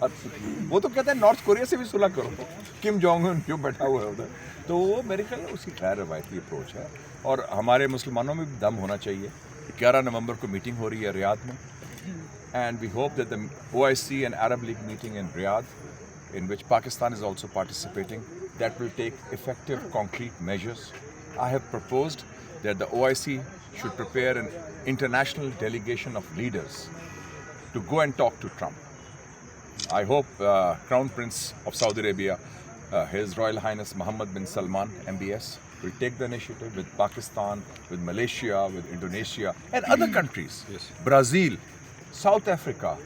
वो तो कहते हैं नॉर्थ कोरिया से भी सुलह करो, किम जोंग उन क्यों बैठा हुआ है उधर। तो वो मेरे ख्याल में उसकी गैर रवायती अप्रोच है, और हमारे मुसलमानों में भी दम होना चाहिए। 11 नवंबर को मीटिंग हो रही है रियाद में, and we hope that the OIC and Arab League meeting in Riyadh, in which Pakistan is also participating, that will take effective concrete measures. I have proposed that the OIC should prepare an international delegation of leaders to go and talk to Trump. I hope Crown Prince of Saudi Arabia, His Royal Highness Mohammed bin Salman, MBS, will take the initiative with Pakistan, with Malaysia, with Indonesia, and other countries. Yes. Brazil, South Africa,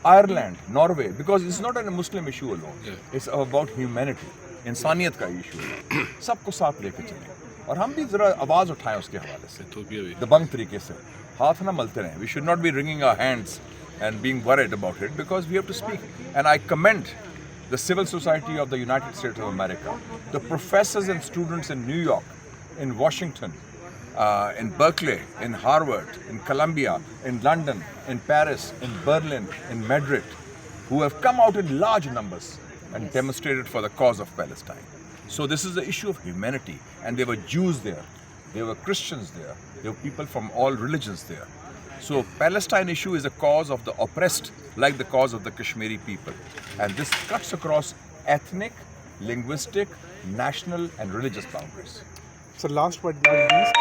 Ireland, Norway, because it's not a Muslim issue alone. Yeah. It's about humanity. इंसानियत का issue है, सबको साथ लेके चलें, और हम भी जरा आवाज़ उठाएं उसके हवाले से इथियोपिया भी दबंग तरीके से, हाथ ना मलते रहें. We should not be wringing our hands and being worried about it, because we have to speak. And I commend the civil society of the United States of America, the professors and students in New York, in Washington, in Berkeley, in Harvard, in Columbia, in London, in Paris, in Berlin, in Madrid, who have come out in large numbers and demonstrated for the cause of Palestine. So this is the issue of humanity, and there were Jews there, there were Christians there, there were people from all religions there. So Palestine issue is a cause of the oppressed, like the cause of the Kashmiri people. And this cuts across ethnic, linguistic, national and religious boundaries. So last but not least,